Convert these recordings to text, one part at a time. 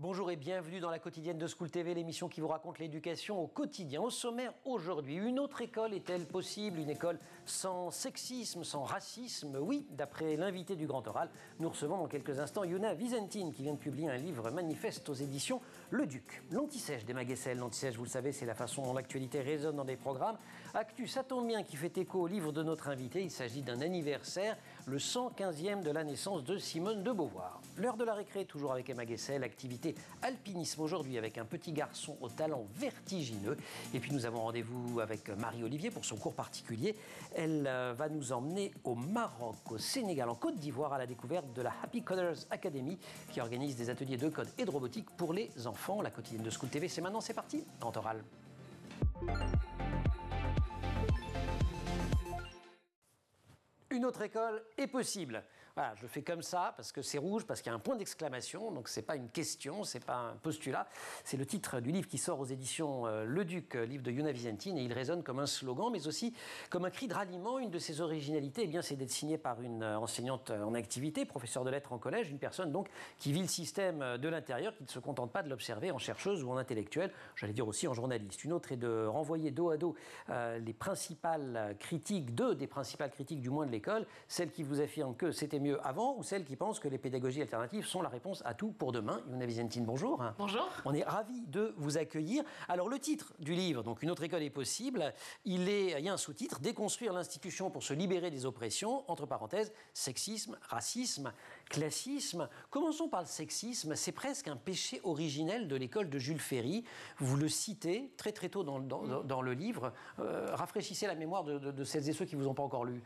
Bonjour et bienvenue dans la quotidienne de School TV, l'émission qui vous raconte l'éducation au quotidien. Au sommaire aujourd'hui, une autre école est-elle possible? Une école sans sexisme, sans racisme? Oui, d'après l'invité du Grand Oral, nous recevons dans quelques instants Yuna Visentin qui vient de publier un livre manifeste aux éditions Le Duc. L'anti-sèche des Maguessel. L'anti-sèche, vous le savez, c'est la façon dont l'actualité résonne dans des programmes. Actu, ça tombe bien, qui fait écho au livre de notre invité. Il s'agit d'un anniversaire, le 115e de la naissance de Simone de Beauvoir. L'heure de la récré, toujours avec Emma Guessel, activité alpinisme aujourd'hui avec un petit garçon au talent vertigineux. Et puis nous avons rendez-vous avec Marie-Olivier pour son cours particulier. Elle va nous emmener au Maroc, au Sénégal, en Côte d'Ivoire à la découverte de la Happy Coders Academy qui organise des ateliers de code et de robotique pour les enfants. La quotidienne de School TV, c'est maintenant, c'est parti, Grand Oral. Une autre école est possible. Voilà, je fais comme ça parce que c'est rouge, parce qu'il y a un point d'exclamation, donc c'est pas une question, c'est pas un postulat. C'est le titre du livre qui sort aux éditions Le Duc, livre de Yuna Visentin, et il résonne comme un slogan, mais aussi comme un cri de ralliement. Une de ses originalités, eh bien, c'est d'être signé par une enseignante en activité, professeure de lettres en collège, une personne donc qui vit le système de l'intérieur, qui ne se contente pas de l'observer en chercheuse ou en intellectuelle, j'allais dire aussi en journaliste. Une autre est de renvoyer dos à dos les principales critiques, deux des principales critiques du moins de l'école, celles qui vous affirment que c'était mieux avant ou celles qui pensent que les pédagogies alternatives sont la réponse à tout pour demain. Yuna Visentin, bonjour. Bonjour. On est ravis de vous accueillir. Alors le titre du livre, donc Une autre école est possible, il y a un sous-titre, Déconstruire l'institution pour se libérer des oppressions, entre parenthèses, sexisme, racisme, classisme. Commençons par le sexisme, c'est presque un péché originel de l'école de Jules Ferry. Vous le citez très très tôt dans le livre. Rafraîchissez la mémoire de celles et ceux qui ne vous ont pas encore lu.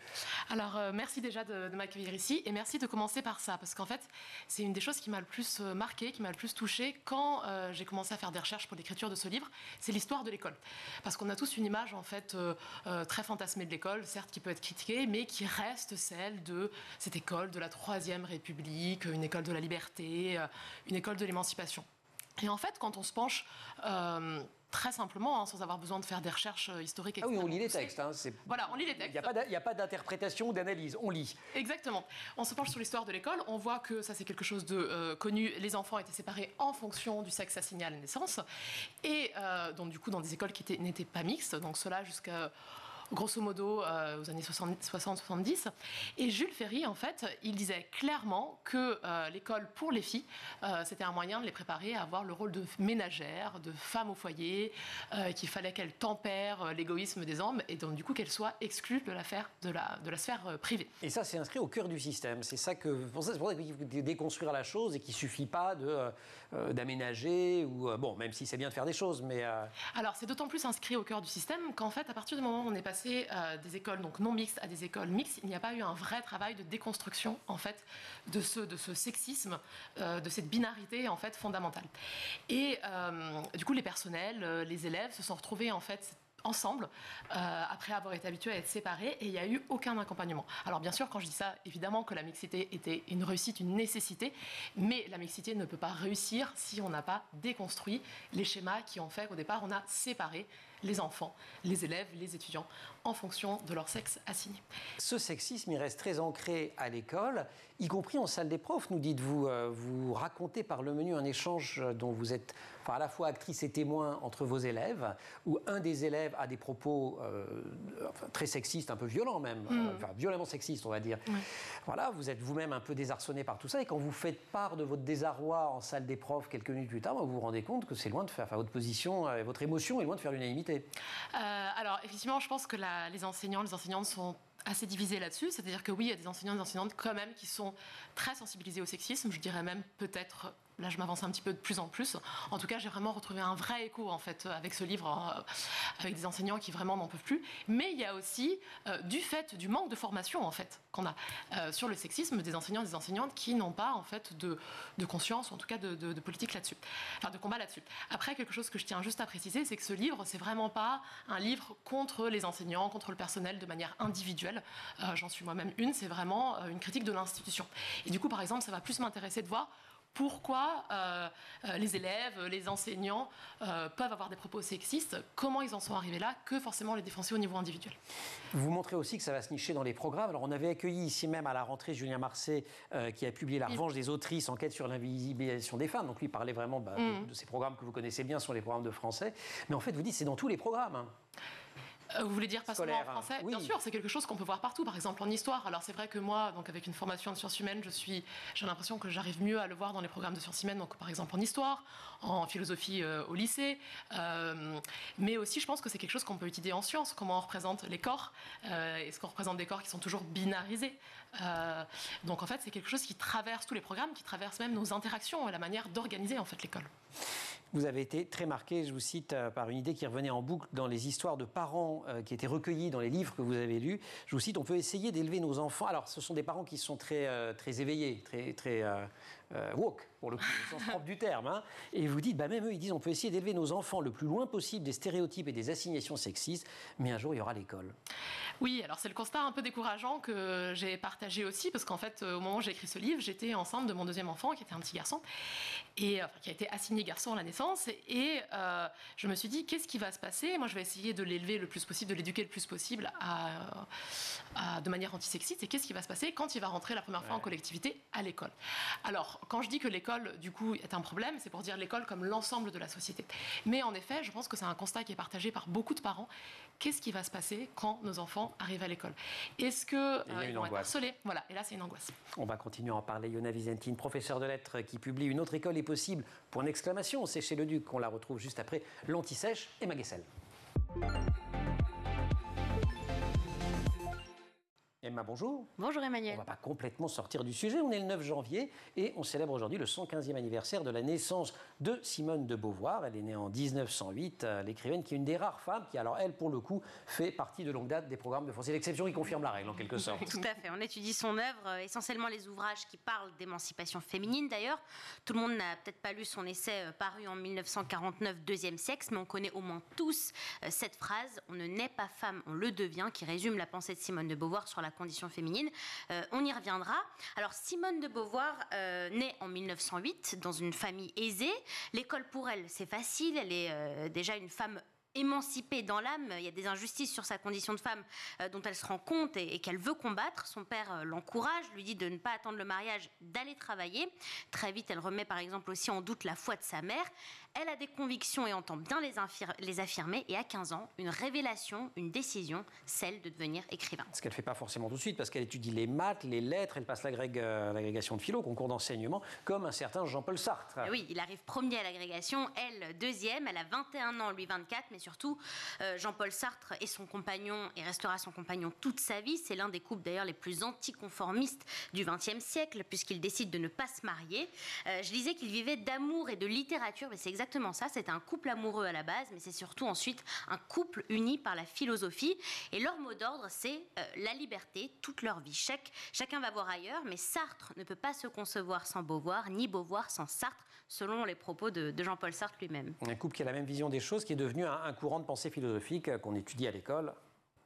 Alors, merci déjà de m'accueillir ici et merci de commencer par ça parce qu'en fait, c'est une des choses qui m'a le plus marqué, qui m'a le plus touchée quand j'ai commencé à faire des recherches pour l'écriture de ce livre, c'est l'histoire de l'école. Parce qu'on a tous une image en fait très fantasmée de l'école, certes qui peut être critiquée, mais qui reste celle de cette école de la Troisième République, une école de la liberté, une école de l'émancipation. Et en fait, quand on se penche très simplement, sans avoir besoin de faire des recherches historiques. Ah oui, on lit les textes. Voilà, on lit les textes. Il n'y a pas d'interprétation ou d'analyse, on lit. Exactement. On se penche sur l'histoire de l'école, on voit que ça c'est quelque chose de connu. Les enfants étaient séparés en fonction du sexe assigné à la naissance. Et donc du coup dans des écoles qui n'étaient pas mixtes, donc cela jusqu'à... grosso modo aux années 60-70. Et Jules Ferry, en fait, il disait clairement que l'école pour les filles, c'était un moyen de les préparer à avoir le rôle de ménagère, de femme au foyer, qu'il fallait qu'elles tempèrent l'égoïsme des hommes et donc du coup qu'elles soient exclues de la sphère privée. Et ça, c'est inscrit au cœur du système. C'est ça pour ça qu'il faut déconstruire la chose et qu'il ne suffit pas d'aménager ou bon, même si c'est bien de faire des choses, mais Alors, c'est d'autant plus inscrit au cœur du système qu'en fait, à partir du moment où on est passé des écoles donc non mixtes à des écoles mixtes, il n'y a pas eu un vrai travail de déconstruction en fait de ce sexisme, de cette binarité en fait fondamentale. Et du coup, les personnels, les élèves se sont retrouvés en fait ensemble, après avoir été habitués à être séparés, et il n'y a eu aucun accompagnement. Alors bien sûr, quand je dis ça, évidemment que la mixité était une réussite, une nécessité, mais la mixité ne peut pas réussir si on n'a pas déconstruit les schémas qui ont fait qu'au départ, on a séparé les enfants, les élèves, les étudiants, en fonction de leur sexe assigné. Ce sexisme, il reste très ancré à l'école, y compris en salle des profs, nous dites-vous. Vous racontez par le menu un échange dont vous êtes à la fois actrice et témoin entre vos élèves, où un des élèves a des propos très sexistes, un peu violents même, violemment sexistes, on va dire. Oui. Voilà, vous êtes vous-même un peu désarçonné par tout ça, et quand vous faites part de votre désarroi en salle des profs quelques minutes plus tard, vous vous rendez compte que c'est loin de faire, votre position, votre émotion est loin de faire l'unanimité. Alors, effectivement, je pense que les enseignantes sont assez divisés là-dessus, c'est-à-dire que oui, il y a des enseignants et des enseignantes quand même qui sont très sensibilisés au sexisme, je dirais même peut-être, là je m'avance un petit peu de plus en plus, en tout cas j'ai vraiment retrouvé un vrai écho en fait avec ce livre, avec des enseignants qui vraiment n'en peuvent plus, mais il y a aussi du fait du manque de formation en fait qu'on a sur le sexisme, des enseignants et des enseignantes qui n'ont pas en fait de conscience, ou en tout cas de politique là-dessus, enfin de combat là-dessus. Après, quelque chose que je tiens juste à préciser, c'est que ce livre, c'est vraiment pas un livre contre les enseignants, contre le personnel de manière individuelle. J'en suis moi-même une, c'est vraiment une critique de l'institution. Et du coup, par exemple, ça va plus m'intéresser de voir pourquoi les élèves, les enseignants peuvent avoir des propos sexistes, comment ils en sont arrivés là, que forcément les défoncer au niveau individuel. Vous montrez aussi que ça va se nicher dans les programmes. Alors, on avait accueilli ici même à la rentrée Julien Marcet, qui a publié La revanche des autrices, enquête sur l'invisibilisation des femmes. Donc, lui parlait vraiment de ces programmes que vous connaissez bien, sur les programmes de français. Mais en fait, vous dites c'est dans tous les programmes. Hein. Vous voulez dire pas seulement en français? Oui. Bien sûr, c'est quelque chose qu'on peut voir partout, par exemple en histoire. Alors c'est vrai que moi, donc avec une formation de sciences humaines, j'ai l'impression que j'arrive mieux à le voir dans les programmes de sciences humaines, donc par exemple en histoire, en philosophie au lycée, mais aussi je pense que c'est quelque chose qu'on peut étudier en sciences, comment on représente les corps, est-ce qu'on représente des corps qui sont toujours binarisés. Donc en fait c'est quelque chose qui traverse tous les programmes, qui traverse même nos interactions et la manière d'organiser en fait l'école. Vous avez été très marqué, je vous cite, par une idée qui revenait en boucle dans les histoires de parents qui étaient recueillies dans les livres que vous avez lus. Je vous cite, on peut essayer d'élever nos enfants. Alors, ce sont des parents qui sont très éveillés, très woke, pour le coup, au sens propre du terme. Hein. Et vous dites, même eux, ils disent, on peut essayer d'élever nos enfants le plus loin possible des stéréotypes et des assignations sexistes, mais un jour, il y aura l'école. Oui, alors c'est le constat un peu décourageant que j'ai partagé aussi, parce qu'en fait, au moment où j'ai écrit ce livre, j'étais enceinte de mon deuxième enfant, qui était un petit garçon, et qui a été assigné garçon à la naissance, et je me suis dit, qu'est-ce qui va se passer? Moi, je vais essayer de l'élever le plus possible, de l'éduquer le plus possible de manière antisexiste, et qu'est-ce qui va se passer quand il va rentrer la première fois en collectivité à l'école? Alors, quand je dis que l'école, du coup, est un problème, c'est pour dire l'école comme l'ensemble de la société. Mais en effet, je pense que c'est un constat qui est partagé par beaucoup de parents. Qu'est-ce qui va se passer quand nos enfants arrivent à l'école? Est-ce qu'ils vont être harcelés? Voilà, et là, c'est une angoisse. On va continuer à en parler. Yona Visentin, professeure de lettres qui publie Une autre école est possible, point d'exclamation. C'est chez Le Duc. On la retrouve juste après l'Anti-Sèche et Maguessel. Emma, bonjour. Bonjour Emmanuel. On ne va pas complètement sortir du sujet. On est le 9 janvier et on célèbre aujourd'hui le 115e anniversaire de la naissance de Simone de Beauvoir. Elle est née en 1908, l'écrivaine qui est une des rares femmes qui, alors elle, pour le coup, fait partie de longue date des programmes de France. C'est l'exception qui confirme la règle, en quelque sorte. Tout à fait. On étudie son œuvre, essentiellement les ouvrages qui parlent d'émancipation féminine. D'ailleurs, tout le monde n'a peut-être pas lu son essai paru en 1949, Deuxième sexe, mais on connaît au moins tous cette phrase « On ne naît pas femme, on le devient », qui résume la pensée de Simone de Beauvoir sur la condition féminine. On y reviendra. Alors, Simone de Beauvoir naît en 1908 dans une famille aisée. L'école pour elle, c'est facile. Elle est déjà une femme émancipée dans l'âme. Il y a des injustices sur sa condition de femme dont elle se rend compte et qu'elle veut combattre. Son père l'encourage, lui dit de ne pas attendre le mariage, d'aller travailler. Très vite, elle remet par exemple aussi en doute la foi de sa mère. Elle a des convictions et entend bien les affirmer. Et à 15 ans, une révélation, une décision, celle de devenir écrivain. Ce qu'elle ne fait pas forcément tout de suite, parce qu'elle étudie les maths, les lettres, elle passe l'agrégation de philo, concours d'enseignement, comme un certain Jean-Paul Sartre. Et oui, il arrive premier à l'agrégation, elle deuxième. Elle a 21 ans, lui 24, mais surtout, Jean-Paul Sartre est son compagnon et restera son compagnon toute sa vie. C'est l'un des couples d'ailleurs les plus anticonformistes du XXe siècle, puisqu'il décide de ne pas se marier. Je disais qu'il vivait d'amour et de littérature, mais c'est exactement ça. C'est un couple amoureux à la base, mais c'est surtout ensuite un couple uni par la philosophie. Et leur mot d'ordre, c'est la liberté, toute leur vie. Chacun va voir ailleurs, mais Sartre ne peut pas se concevoir sans Beauvoir, ni Beauvoir sans Sartre, selon les propos de Jean-Paul Sartre lui-même. Un couple qui a la même vision des choses, qui est devenu un courant de pensée philosophique qu'on étudie à l'école.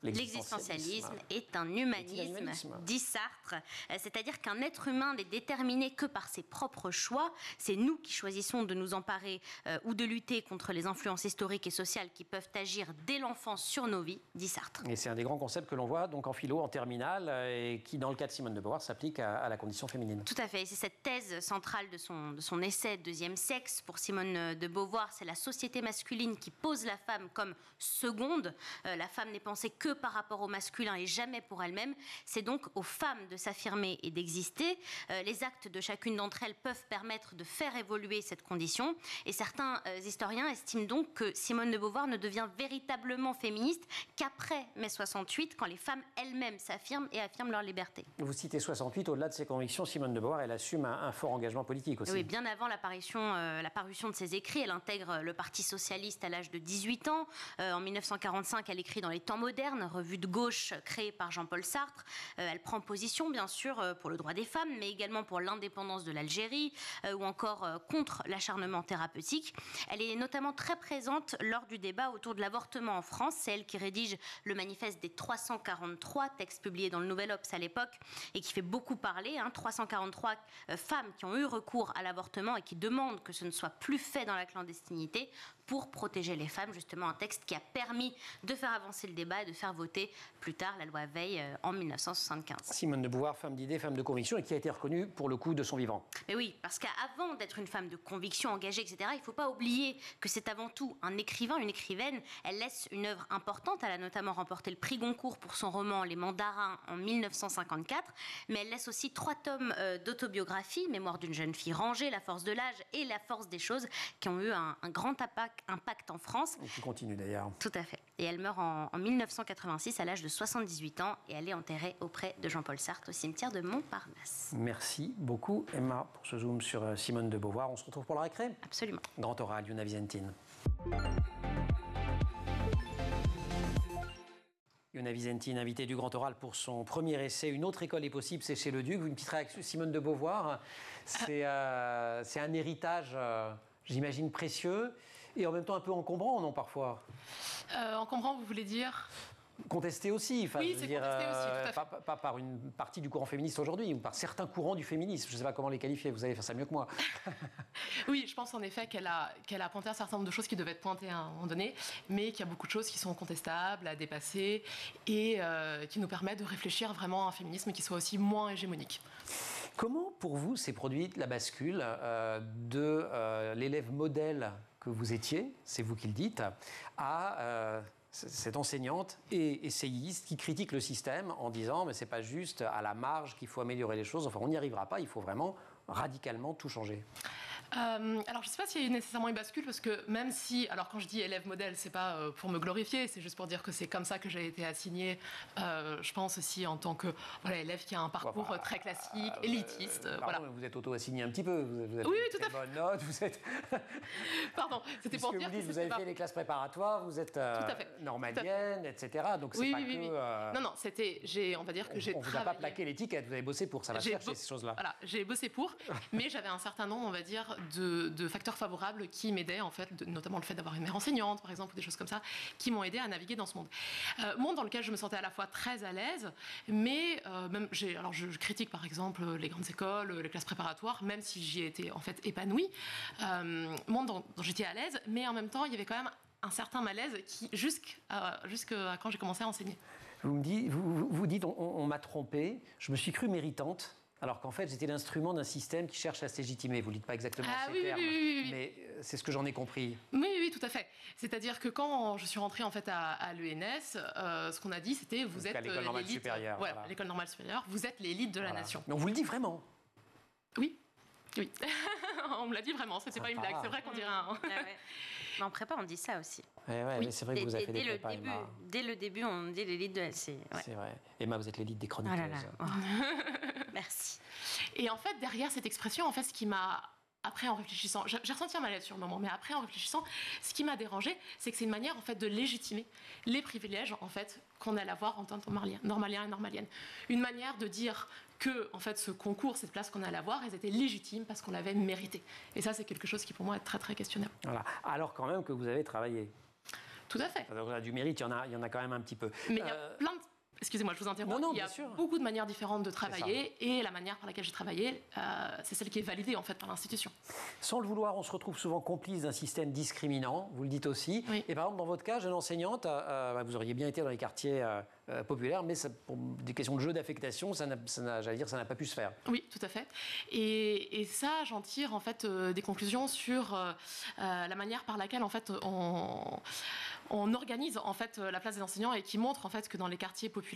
L'existentialisme est un humanisme, dit Sartre, c'est-à-dire qu'un être humain n'est déterminé que par ses propres choix. C'est nous qui choisissons de nous emparer ou de lutter contre les influences historiques et sociales qui peuvent agir dès l'enfance sur nos vies, dit Sartre. Et c'est un des grands concepts que l'on voit donc en philo, en terminale, et qui, dans le cas de Simone de Beauvoir, s'applique à la condition féminine. Tout à fait, et c'est cette thèse centrale de son essai Deuxième sexe pour Simone de Beauvoir, c'est la société masculine qui pose la femme comme seconde. La femme n'est pensée que par rapport au masculin et jamais pour elle-même. C'est donc aux femmes de s'affirmer et d'exister. Les actes de chacune d'entre elles peuvent permettre de faire évoluer cette condition. Et certains historiens estiment donc que Simone de Beauvoir ne devient véritablement féministe qu'après mai 68, quand les femmes elles-mêmes s'affirment et affirment leur liberté. Vous citez 68, au-delà de ses convictions, Simone de Beauvoir, elle assume un fort engagement politique aussi. Oui, bien avant la parution de ses écrits, elle intègre le Parti socialiste à l'âge de 18 ans. En 1945, elle écrit dans Les Temps modernes, moderne, revue de gauche créée par Jean-Paul Sartre. Elle prend position, bien sûr, pour le droit des femmes, mais également pour l'indépendance de l'Algérie ou encore contre l'acharnement thérapeutique. Elle est notamment très présente lors du débat autour de l'avortement en France. C'est elle qui rédige le manifeste des 343 textes publiés dans le Nouvel Obs à l'époque et qui fait beaucoup parler. 343 femmes qui ont eu recours à l'avortement et qui demandent que ce ne soit plus fait dans la clandestinité pour protéger les femmes, justement un texte qui a permis de faire avancer le débat et de faire voter plus tard la loi Veil en 1975. Simone de Beauvoir, femme d'idées, femme de conviction, et qui a été reconnue pour le coup de son vivant. Mais oui, parce qu'avant d'être une femme de conviction engagée, etc., il ne faut pas oublier que c'est avant tout un écrivain, une écrivaine. Elle laisse une œuvre importante. Elle a notamment remporté le prix Goncourt pour son roman Les Mandarins en 1954, mais elle laisse aussi 3 tomes d'autobiographie, Mémoire d'une jeune fille rangée, La force de l'âge et La force des choses, qui ont eu un grand impact en France. Et qui continue d'ailleurs. Tout à fait. Et elle meurt en 1986 à l'âge de 78 ans et elle est enterrée auprès de Jean-Paul Sartre au cimetière de Montparnasse. Merci beaucoup Emma pour ce zoom sur Simone de Beauvoir. On se retrouve pour la récré ? Absolument. Grand oral, Yuna Visentin. Yuna Visentin, invitée du Grand Oral pour son premier essai. Une autre école est possible, c'est chez Le Duc. Une petite réaction, Simone de Beauvoir. C'est un héritage, j'imagine, précieux et en même temps un peu encombrant, non, parfois ? Encombrant, vous voulez dire ? Contesté aussi, enfin, oui, je veux c'est dire, contesté aussi, tout à fait. Pas par une partie du courant féministe aujourd'hui, ou par certains courants du féminisme. Je ne sais pas comment les qualifier, vous allez faire ça mieux que moi. Oui, je pense en effet qu'elle a pointé un certain nombre de choses qui devaient être pointées à un moment donné, mais qu'il y a beaucoup de choses qui sont contestables, à dépasser, et qui nous permettent de réfléchir vraiment à un féminisme qui soit aussi moins hégémonique. Comment, pour vous, s'est produite la bascule de l'élève modèle que vous étiez, c'est vous qui le dites, à cette enseignante et essayiste qui critique le système en disant mais c'est pas juste à la marge qu'il faut améliorer les choses, enfin on n'y arrivera pas, il faut vraiment radicalement tout changer. Alors je ne sais pas s'il y a eu nécessairement une bascule parce que même si, alors quand je dis élève modèle, c'est pas pour me glorifier, c'est juste pour dire que c'est comme ça que j'ai été assignée, je pense aussi en tant que élève qui a un parcours très classique, élitiste. Pardon, voilà. Vous êtes auto-assigné un petit peu, vous êtes oui, tout à fait. bonne note, vous êtes... Pardon, c'était pour dire que vous avez fait les classes préparatoires, vous êtes normalienne, etc. Donc c'est pas que... Non, on va dire que j'ai travaillé... On vous a pas plaqué l'étiquette, vous avez bossé pour, ça va chercher ces choses-là. Voilà, j'ai bossé pour, mais j'avais un certain nombre, on va dire, de facteurs favorables qui m'aidaient, en fait, notamment le fait d'avoir une mère enseignante, par exemple, ou des choses comme ça, qui m'ont aidé à naviguer dans ce monde. Monde dans lequel je me sentais à la fois très à l'aise, mais même je critique, par exemple, les grandes écoles, les classes préparatoires, même si j'y ai été, en fait, épanouie. Monde dont j'étais à l'aise, mais en même temps, il y avait quand même un certain malaise qui, jusqu'à quand j'ai commencé à enseigner. Vous dites, on m'a trompée, je me suis crue méritante. Alors qu'en fait, j'étais l'instrument d'un système qui cherche à se légitimer. Vous ne dites pas exactement ces termes, mais c'est ce que j'en ai compris. Oui, tout à fait. C'est-à-dire que quand je suis rentrée en fait à l'ENS, ce qu'on a dit, c'était vous êtes l'école normale supérieure. Ouais, voilà. L'école normale supérieure, vous êtes l'élite de la nation. Mais on vous le dit vraiment ? Oui. On me l'a dit vraiment, c'était pas une blague. C'est vrai qu'on dirait un... Mais en prépa, on dit ça aussi. Mais c'est vrai que vous avez fait des prépas, Emma. Dès le début, on dit l'élite de la... C'est vrai. Emma, vous êtes l'élite des chroniqueuses. Merci. Et en fait, derrière cette expression, en fait, ce qui m'a... Après, en réfléchissant, j'ai ressenti un malaise sur le moment, mais après, en réfléchissant, ce qui m'a dérangé, c'est que c'est une manière, en fait, de légitimer les privilèges, en fait, qu'on allait avoir en tant que normalien et normalienne. Une manière de dire que, en fait, ce concours, cette place qu'on allait avoir, elles étaient légitimes parce qu'on l'avait mérité. Et ça, c'est quelque chose qui, pour moi, est très, très questionnable. Voilà. Alors, quand même, que vous avez travaillé. Tout à fait. Alors, du mérite, il y en a quand même un petit peu. Mais il y a plein de... Excusez-moi, je vous interromps. Non, il y a beaucoup de manières différentes de travailler et la manière par laquelle j'ai travaillé, c'est celle qui est validée en fait par l'institution. Sans le vouloir, on se retrouve souvent complice d'un système discriminant, vous le dites aussi. Oui. Et par exemple, dans votre cas, jeune enseignante, vous auriez bien été dans les quartiers populaires, mais ça, pour des questions de jeu d'affectation, ça n'a pas pu se faire. Oui, tout à fait. Et ça, j'en tire en fait des conclusions sur la manière par laquelle en fait on organise en fait la place des enseignants et qui montre en fait que dans les quartiers populaires,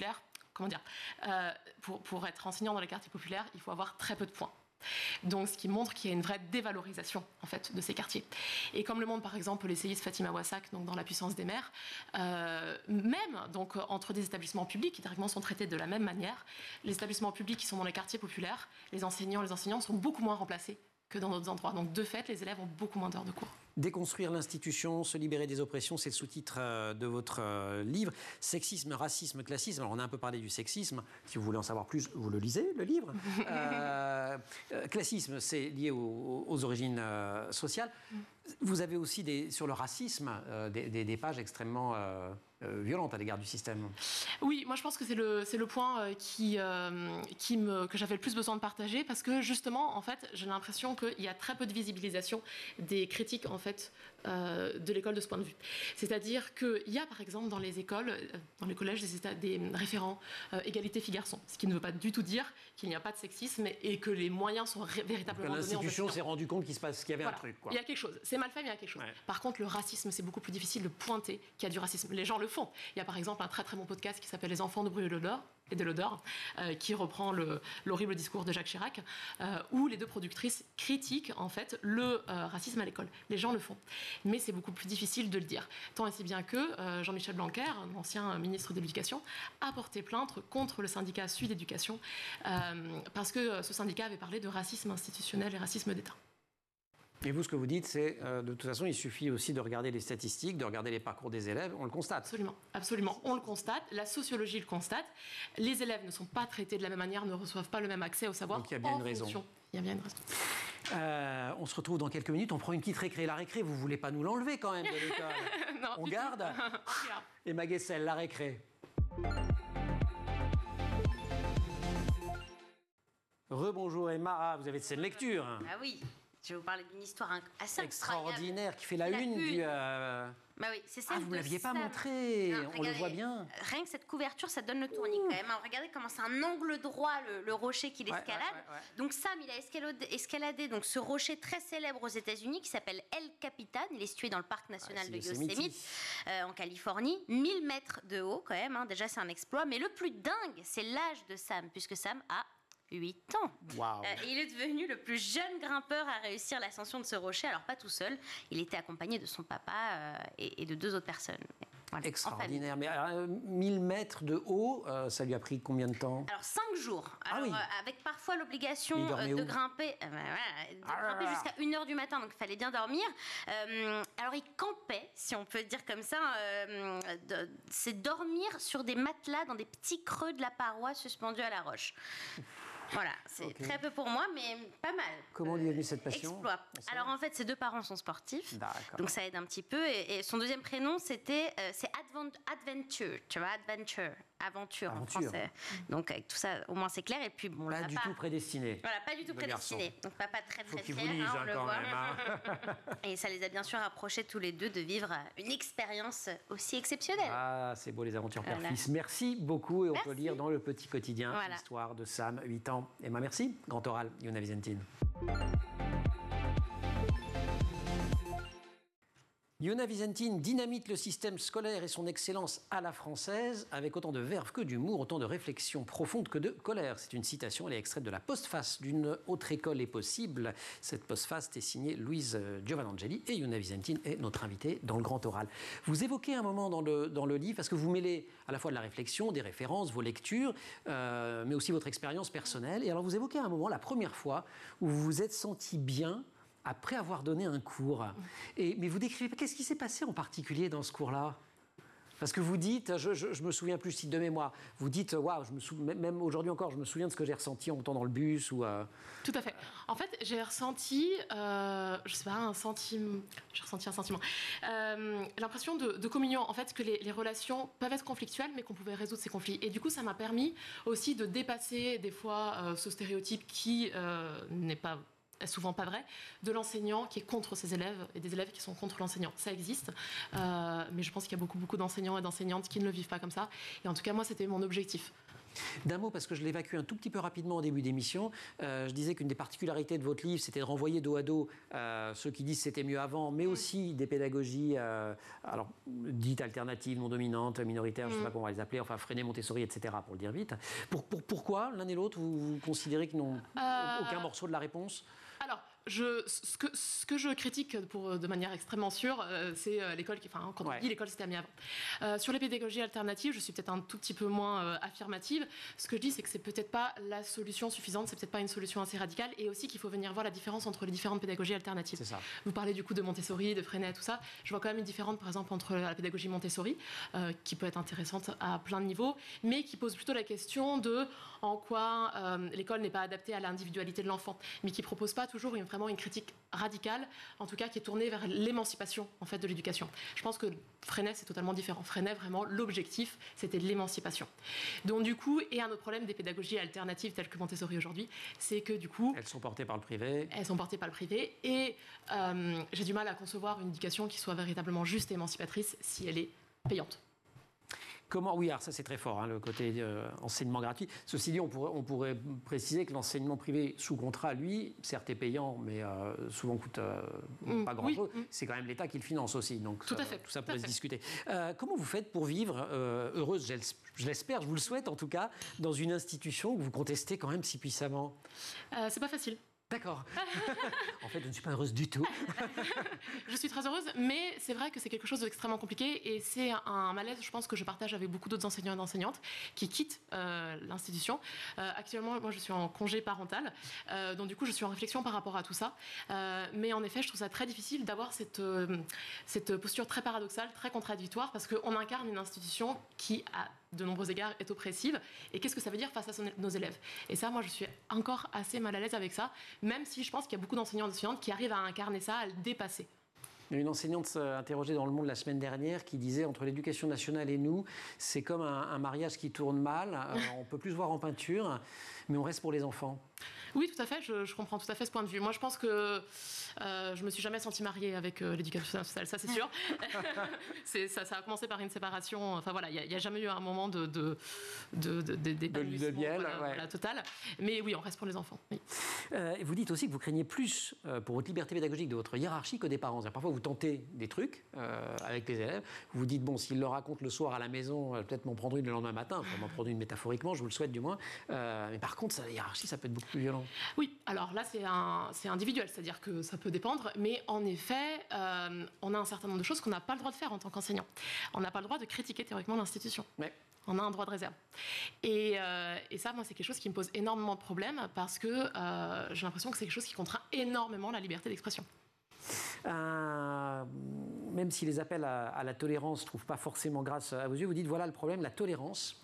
pour être enseignant dans les quartiers populaires, il faut avoir très peu de points. Donc, ce qui montre qu'il y a une vraie dévalorisation en fait de ces quartiers. Et comme le montre par exemple l'essayiste Fatima Wassak, donc dans La puissance des mères, même donc entre des établissements publics qui directement sont traités de la même manière, les établissements publics qui sont dans les quartiers populaires, les enseignants sont beaucoup moins remplacés que dans d'autres endroits. Donc, de fait, les élèves ont beaucoup moins d'heures de cours. Déconstruire l'institution, se libérer des oppressions, c'est le sous-titre de votre livre. Sexisme, racisme, classisme. Alors, on a un peu parlé du sexisme. Si vous voulez en savoir plus, vous le lisez, le livre. Classisme, c'est lié aux origines sociales. Vous avez aussi sur le racisme des pages extrêmement violentes à l'égard du système. Oui, moi je pense que c'est le point que j'avais le plus besoin de partager, parce que justement, en fait, j'ai l'impression qu'il y a très peu de visibilisation des critiques en fait de l'école de ce point de vue. C'est-à-dire qu'il y a par exemple dans les écoles, dans les collèges, des référents égalité filles-garçons, ce qui ne veut pas du tout dire qu'il n'y a pas de sexisme et que les moyens sont véritablement donnés. L'institution s'est rendue compte qu'il y avait un truc, quoi. Il y a quelque chose. C'est mal fait, mais il y a quelque chose. Ouais. Par contre, le racisme, c'est beaucoup plus difficile de pointer qu'il y a du racisme. Les gens le font. Il y a par exemple un très très bon podcast qui s'appelle Les enfants de Bruno et de l'odeur, qui reprend l'horrible discours de Jacques Chirac, où les deux productrices critiquent en fait le racisme à l'école. Les gens le font, mais c'est beaucoup plus difficile de le dire. Tant et si bien que Jean-Michel Blanquer, ancien ministre de l'Éducation, a porté plainte contre le syndicat Sud Éducation parce que ce syndicat avait parlé de racisme institutionnel et racisme d'État. Et vous, ce que vous dites, c'est de toute façon, il suffit aussi de regarder les statistiques, de regarder les parcours des élèves, on le constate. Absolument, absolument. On le constate, la sociologie le constate. Les élèves ne sont pas traités de la même manière, ne reçoivent pas le même accès au savoir. Donc il y a bien une raison. Il y a bien une raison. On se retrouve dans quelques minutes, on prend une petite récré. La récré, vous ne voulez pas nous l'enlever quand même de l'école? Non, on garde. Et Maguessel, la récré. Rebonjour Emma, vous avez de scènes lecture. Ah oui. Je vais vous parler d'une histoire assez extraordinaire qui fait la une du... Bah oui, c'est celle vous ne de l'aviez pas Sam. montré, Non, on le voit bien. Rien que cette couverture, ça donne le tournis quand même. Regardez comment c'est un angle droit le rocher qu'il escalade. Ouais. Donc Sam, il a escaladé donc, ce rocher très célèbre aux États-Unis qui s'appelle El Capitan. Il est situé dans le parc national de Yosemite, en Californie. 1000 mètres de haut quand même, déjà c'est un exploit. Mais le plus dingue, c'est l'âge de Sam, puisque Sam a 8 ans. Wow. Il est devenu le plus jeune grimpeur à réussir l'ascension de ce rocher. Alors pas tout seul, il était accompagné de son papa et de 2 autres personnes. Voilà, extraordinaire. Mais 1000 mètres de haut, ça lui a pris combien de temps? Alors 5 jours. Alors, avec parfois l'obligation de grimper, jusqu'à 1h du matin, donc il fallait bien dormir. Alors il campait, si on peut dire comme ça. C'est dormir sur des matelas dans des petits creux de la paroi suspendus à la roche. Voilà, c'est très peu pour moi, mais pas mal. Comment lui est venue cette passion? Exploit. Alors en fait, ses 2 parents sont sportifs, donc ça aide un petit peu. Et son deuxième prénom, c'est Adventure, tu vois, aventure en français. Donc avec tout ça, au moins c'est clair. Et puis bon, pas du tout prédestiné. Voilà, pas du tout prédestiné. Donc papa très fier, on le voit. Et ça les a bien sûr rapprochés tous les deux de vivre une expérience aussi exceptionnelle. Ah, c'est beau les aventures père-fils. Merci beaucoup et on peut lire dans le petit quotidien l'histoire de Sam, 8 ans. Emma, merci. Grand oral, Yona Visentin. Yona Visentin dynamite le système scolaire et son excellence à la française avec autant de verve que d'humour, autant de réflexion profonde que de colère. C'est une citation, elle est extraite de la postface d'une autre école est possible. Cette postface est signée Louise Giovannangeli et Yona Visentin est notre invitée dans le Grand Oral. Vous évoquez un moment dans le livre, parce que vous mêlez à la fois de la réflexion, des références, vos lectures, mais aussi votre expérience personnelle. Et alors vous évoquez un moment, la première fois, où vous vous êtes senti bien après avoir donné un cours. Mais vous décrivez, qu'est-ce qui s'est passé en particulier dans ce cours-là? Parce que vous dites, je me souviens plus, cite de mémoire, vous dites, waouh, même aujourd'hui encore, je me souviens de ce que j'ai ressenti en montant dans le bus. Tout à fait. En fait, j'ai ressenti, je sais pas, un sentiment, l'impression de communion, en fait, que les relations peuvent être conflictuelles, mais qu'on pouvait résoudre ces conflits. Et du coup, ça m'a permis aussi de dépasser des fois ce stéréotype qui n'est souvent pas vrai, de l'enseignant qui est contre ses élèves et des élèves qui sont contre l'enseignant. Ça existe, mais je pense qu'il y a beaucoup d'enseignants et d'enseignantes qui ne le vivent pas comme ça. Et en tout cas, moi, c'était mon objectif. D'un mot, parce que je l'évacue un tout petit peu rapidement au début d'émission, je disais qu'une des particularités de votre livre, c'était de renvoyer dos à dos ceux qui disent que c'était mieux avant, mais aussi des pédagogies alors dites alternatives, non dominantes, minoritaires, je ne sais pas comment on va les appeler, enfin Freinet, Montessori, etc., pour le dire vite. Pourquoi l'un et l'autre, vous considérez qu'ils n'ont aucun morceau de la réponse? Alors, ce que je critique de manière extrêmement sûre, c'est l'école quand on dit l'école c'était mieux avant. Sur les pédagogies alternatives, je suis peut-être un tout petit peu moins affirmative. Ce que je dis, c'est que c'est peut-être pas la solution suffisante, c'est peut-être pas une solution assez radicale, et aussi qu'il faut venir voir la différence entre les différentes pédagogies alternatives. C'est ça. Vous parlez du coup de Montessori, de Freinet, tout ça. Je vois quand même une différence, par exemple, entre la pédagogie Montessori, qui peut être intéressante à plein de niveaux, mais qui pose plutôt la question de en quoi l'école n'est pas adaptée à l'individualité de l'enfant, mais qui propose pas toujours vraiment une critique radicale, en tout cas qui est tournée vers l'émancipation en fait de l'éducation. Je pense que Freinet c'est totalement différent. Freinet vraiment l'objectif c'était l'émancipation. Donc du coup, et un autre problème des pédagogies alternatives telles que Montessori aujourd'hui, c'est que du coup elles sont portées par le privé. Elles sont portées par le privé et j'ai du mal à concevoir une éducation qui soit véritablement juste et émancipatrice si elle est payante. Comment, oui, alors ça c'est très fort, hein, le côté enseignement gratuit. Ceci dit, on pourrait préciser que l'enseignement privé sous contrat, lui, certes est payant, mais souvent coûte pas grand-chose. Oui. C'est quand même l'État qui le finance aussi, donc tout ça pourrait se discuter. Comment vous faites pour vivre heureuse, je l'espère, je vous le souhaite en tout cas, dans une institution que vous contestez quand même si puissamment? C'est pas facile. D'accord. En fait, je ne suis pas heureuse du tout. Je suis très heureuse, mais c'est vrai que c'est quelque chose d'extrêmement compliqué et c'est un malaise, je pense, que je partage avec beaucoup d'autres enseignants et d'enseignantes qui quittent l'institution. Actuellement, moi, je suis en congé parental, donc du coup, je suis en réflexion par rapport à tout ça. Mais en effet, je trouve ça très difficile d'avoir cette posture très paradoxale, très contradictoire, parce qu'on incarne une institution qui a de nombreux égards est oppressive. Et qu'est-ce que ça veut dire face à nos élèves? Et ça, moi, je suis encore assez mal à l'aise avec ça, même si je pense qu'il y a beaucoup d'enseignants et d'enseignantes qui arrivent à incarner ça, à le dépasser. Il y a une enseignante interrogée dans Le Monde la semaine dernière qui disait entre l'éducation nationale et nous, c'est comme un mariage qui tourne mal, on peut plus se voir en peinture, mais on reste pour les enfants. Oui, tout à fait, je comprends tout à fait ce point de vue. Moi, je pense que je me suis jamais sentie mariée avec l'éducation nationale, ça c'est sûr. Ça a commencé par une séparation. Enfin voilà, il n'y a jamais eu un moment de miel, voilà, total. Mais oui, on reste pour les enfants. Oui. Vous dites aussi que vous craignez plus pour votre liberté pédagogique de votre hiérarchie que des parents. Parfois, vous tentez des trucs avec les élèves. Vous vous dites, bon, s'ils le racontent le soir à la maison, peut-être m'en prendre une le lendemain matin. Enfin, m'en prendre une métaphoriquement, je vous le souhaite du moins. Mais par contre, la hiérarchie, ça peut être beaucoup plus violent. Oui, alors là, c'est individuel, c'est-à-dire que ça peut dépendre, mais en effet, on a un certain nombre de choses qu'on n'a pas le droit de faire en tant qu'enseignant. On n'a pas le droit de critiquer théoriquement l'institution. Ouais. On a un droit de réserve. Et ça, moi, c'est quelque chose qui me pose énormément de problèmes parce que j'ai l'impression que c'est quelque chose qui contraint énormément la liberté d'expression. Même si les appels à la tolérance ne trouvent pas forcément grâce à vos yeux, vous dites, voilà le problème, la tolérance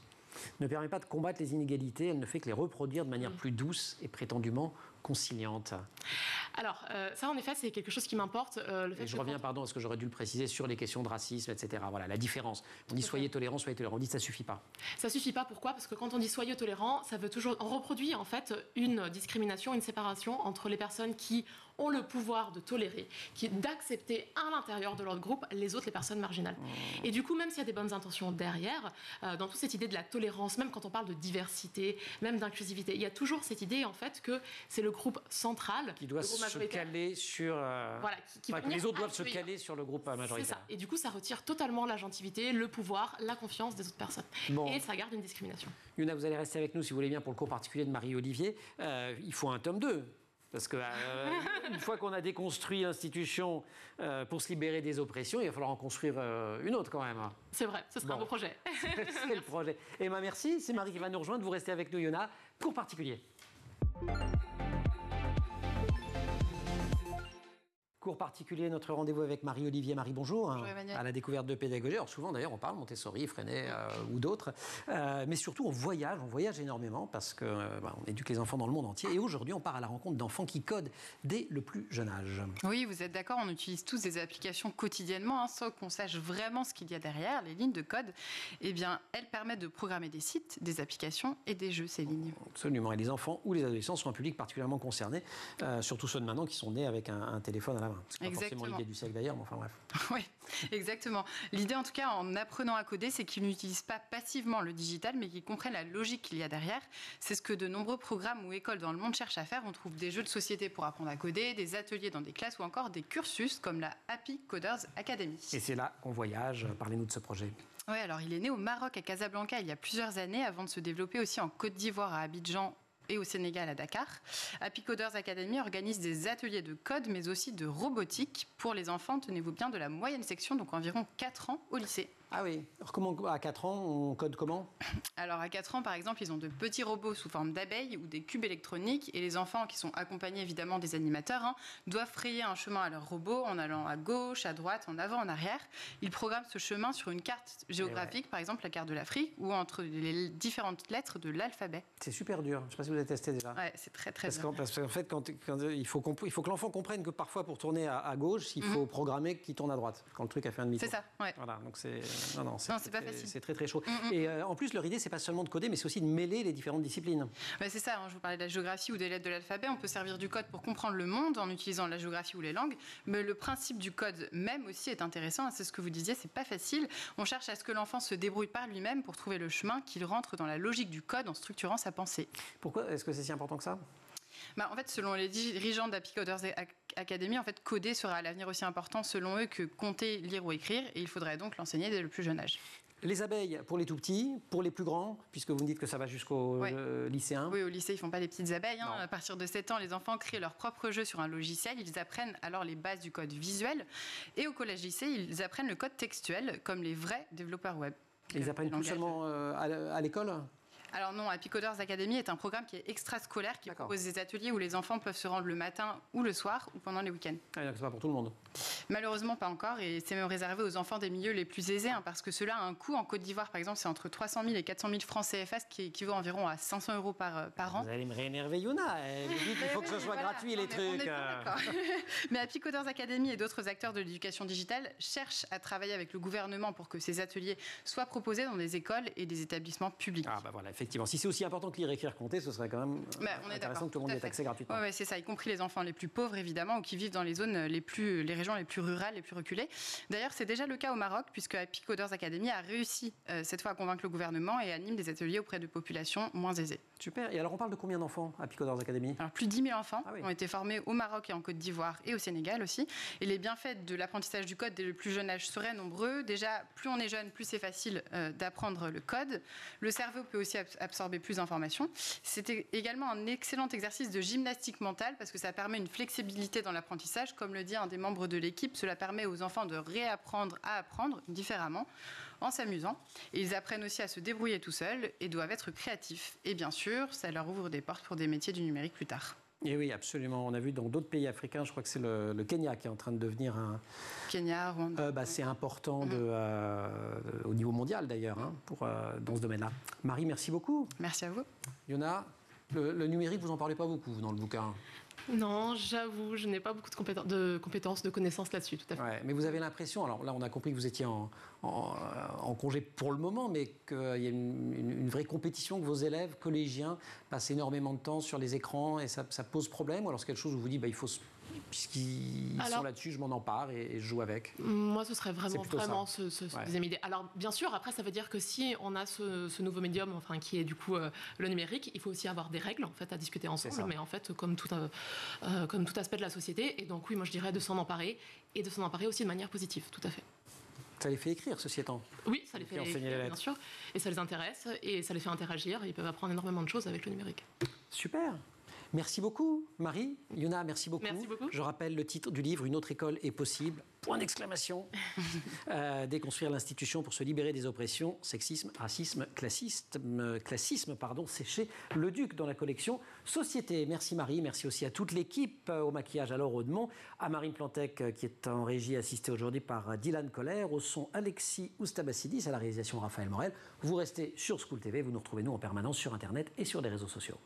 ne permet pas de combattre les inégalités, elle ne fait que les reproduire de manière plus douce et prétendument conciliante. Alors, ça, en effet, c'est quelque chose qui m'importe. Je reviens, pardon, parce que j'aurais dû le préciser, sur les questions de racisme, etc. Voilà, la différence. On dit soyez tolérants, soyez tolérants. On dit ça ne suffit pas. Ça ne suffit pas, pourquoi? Parce que quand on dit soyez tolérants, ça veut toujours... On reproduit, en fait, une discrimination, une séparation entre les personnes qui ont le pouvoir de tolérer, d'accepter à l'intérieur de leur groupe les autres, les personnes marginales. Et du coup, même s'il y a des bonnes intentions derrière, dans toute cette idée de la tolérance, même quand on parle de diversité, même d'inclusivité, il y a toujours cette idée, en fait, que c'est le groupe central qui doit se caler sur... Voilà, que les autres doivent se caler sur le groupe majoritaire. C'est ça. Et du coup, ça retire totalement l'agentivité, le pouvoir, la confiance des autres personnes. Bon. Et ça garde une discrimination. Yuna, vous allez rester avec nous, si vous voulez bien, pour le cours particulier de Marie-Olivier. Il faut un tome 2. Parce que une fois qu'on a déconstruit l'institution pour se libérer des oppressions, il va falloir en construire une autre quand même. C'est vrai, ce sera un beau projet. C'est le projet. Emma, merci. C'est Marie qui va nous rejoindre. Vous restez avec nous, Yuna. Cours particulier. Cours particulier, notre rendez-vous avec Marie-Olivier. Marie, bonjour. Bonjour Emmanuel. À la découverte de pédagogie. Alors souvent d'ailleurs on parle Montessori, Freinet ou d'autres. Mais surtout on voyage énormément parce qu'on éduque les enfants dans le monde entier. Et aujourd'hui on part à la rencontre d'enfants qui codent dès le plus jeune âge. Oui, vous êtes d'accord, on utilise tous des applications quotidiennement sans qu'on sache vraiment ce qu'il y a derrière, les lignes de code. Eh bien, elles permettent de programmer des sites, des applications et des jeux, ces lignes. Absolument. Et les enfants ou les adolescents sont un public particulièrement concerné, surtout ceux de maintenant qui sont nés avec un téléphone à la main. C'est pas forcément l'idée du siècle d'ailleurs, mais enfin bref. Oui, exactement. L'idée en tout cas en apprenant à coder, c'est qu'ils n'utilisent pas passivement le digital, mais qu'ils comprennent la logique qu'il y a derrière. C'est ce que de nombreux programmes ou écoles dans le monde cherchent à faire. On trouve des jeux de société pour apprendre à coder, des ateliers dans des classes ou encore des cursus comme la Happy Coders Academy. Et c'est là qu'on voyage. Parlez-nous de ce projet. Oui, alors il est né au Maroc, à Casablanca, il y a plusieurs années, avant de se développer aussi en Côte d'Ivoire, à Abidjan, et au Sénégal à Dakar. Happy Coders Academy organise des ateliers de code, mais aussi de robotique pour les enfants, tenez-vous bien, de la moyenne section, donc environ 4 ans au lycée. Ah oui. Alors comment, à 4 ans, on code comment? Alors à 4 ans, par exemple, ils ont de petits robots sous forme d'abeilles ou des cubes électroniques, et les enfants, qui sont accompagnés évidemment des animateurs, doivent frayer un chemin à leur robot en allant à gauche, à droite, en avant, en arrière. Ils programment ce chemin sur une carte géographique, par exemple la carte de l'Afrique, ou entre les différentes lettres de l'alphabet. C'est super dur. Je ne sais pas si vous avez testé déjà. Ouais, c'est très très dur. Parce qu'en fait, il faut que l'enfant comprenne que parfois, pour tourner à gauche, il faut programmer qu'il tourne à droite, quand le truc a fait un demi-tour. C'est ça, ouais. Voilà, donc c'est pas facile. C'est très très chaud. Et en plus, leur idée, c'est pas seulement de coder, mais c'est aussi de mêler les différentes disciplines. Ouais, c'est ça, je vous parlais de la géographie ou des lettres de l'alphabet. On peut servir du code pour comprendre le monde en utilisant la géographie ou les langues, mais le principe du code même aussi est intéressant. C'est ce que vous disiez, c'est pas facile. On cherche à ce que l'enfant se débrouille par lui-même pour trouver le chemin, qu'il rentre dans la logique du code en structurant sa pensée. Pourquoi est-ce que c'est si important que ça? En fait, selon les dirigeants d'Happy Coders Academy, en fait, coder sera à l'avenir aussi important selon eux que compter, lire ou écrire, et il faudrait donc l'enseigner dès le plus jeune âge. Les abeilles pour les tout petits, pour les plus grands, puisque vous me dites que ça va jusqu'au lycéen. Oui, au lycée, ils ne font pas les petites abeilles. À partir de 7 ans, les enfants créent leur propre jeu sur un logiciel. Ils apprennent alors les bases du code visuel. Et au collège-lycée, ils apprennent le code textuel, comme les vrais développeurs web. Ils apprennent tout seulement à l'école? Alors non, Happy Coders Academy est un programme qui est extrascolaire, qui propose des ateliers où les enfants peuvent se rendre le matin ou le soir ou pendant les week-ends. Ah, donc c'est pas pour tout le monde? Malheureusement pas encore, et c'est même réservé aux enfants des milieux les plus aisés, parce que cela a un coût. En Côte d'Ivoire, par exemple, c'est entre 300 000 et 400 000 francs CFA, ce qui équivaut environ à 500 € par an. Vous allez me réénerver, Yuna. Elle dit qu'il faut que ce soit gratuit, les trucs. Mais Happy Coders Academy et d'autres acteurs de l'éducation digitale cherchent à travailler avec le gouvernement pour que ces ateliers soient proposés dans des écoles et des établissements publics. Ah bah voilà, effectivement. Si c'est aussi important que lire, écrire, compter, ce serait quand même intéressant que tout le monde ait accès gratuitement. Oui, c'est ça, y compris les enfants les plus pauvres, évidemment, ou qui vivent dans les zones les régions les plus rurales, les plus reculées. D'ailleurs, c'est déjà le cas au Maroc, puisque Happy Coders Academy a réussi cette fois à convaincre le gouvernement et anime des ateliers auprès de populations moins aisées. Super. Et alors, on parle de combien d'enfants à Happy Coders Academy? Alors, plus de 10 000 enfants ont été formés au Maroc et en Côte d'Ivoire et au Sénégal aussi. Et les bienfaits de l'apprentissage du code dès le plus jeune âge seraient nombreux. Déjà, plus on est jeune, plus c'est facile d'apprendre le code. Le cerveau peut aussi absorber plus d'informations. C'était également un excellent exercice de gymnastique mentale parce que ça permet une flexibilité dans l'apprentissage. Comme le dit un des membres de l'équipe, cela permet aux enfants de réapprendre à apprendre différemment en s'amusant. Et ils apprennent aussi à se débrouiller tout seuls et doivent être créatifs. Et bien sûr, ça leur ouvre des portes pour des métiers du numérique plus tard. Et oui, absolument. On a vu dans d'autres pays africains, je crois que c'est le Kenya qui est en train de devenir un... Kenya, Rwanda. C'est important au niveau mondial d'ailleurs, dans ce domaine-là. Marie, merci beaucoup. Merci à vous. Yuna, le numérique, vous n'en parlez pas beaucoup dans le bouquin? Non, j'avoue, je n'ai pas beaucoup de compétences, de connaissances là-dessus, tout à fait. Ouais, mais vous avez l'impression, alors là on a compris que vous étiez en congé pour le moment, mais qu'il y a une vraie compétition, que vos élèves collégiens passent énormément de temps sur les écrans et ça pose problème, ou alors c'est quelque chose où vous dites, il faut, puisqu'ils sont là-dessus, je m'en empare et je joue avec? Moi, ce serait vraiment ce deuxième idée. Alors, bien sûr, après, ça veut dire que si on a ce nouveau médium, qui est du coup le numérique, il faut aussi avoir des règles, en fait, à discuter ensemble, mais en fait, comme tout aspect de la société. Et donc, oui, moi, je dirais de s'en emparer, et de s'en emparer aussi de manière positive, tout à fait. Ça les fait écrire, ceci étant? Oui, ça les fait écrire, bien sûr, et ça les intéresse, et ça les fait interagir, et ils peuvent apprendre énormément de choses avec le numérique. Super. Merci beaucoup, Marie. Yuna, merci beaucoup. Merci beaucoup. Je rappelle le titre du livre, Une autre école est possible. Point d'exclamation. Déconstruire l'institution pour se libérer des oppressions, sexisme, racisme, classisme, c'est chez Le Duc dans la collection Société. Merci Marie, merci aussi à toute l'équipe, au maquillage à Laure Audemont, à Marine Plantec qui est en régie assistée aujourd'hui par Dylan Colère, au son Alexis Oustabassidis, à la réalisation Raphaël Morel. Vous restez sur School TV, vous nous retrouvez nous en permanence sur Internet et sur les réseaux sociaux.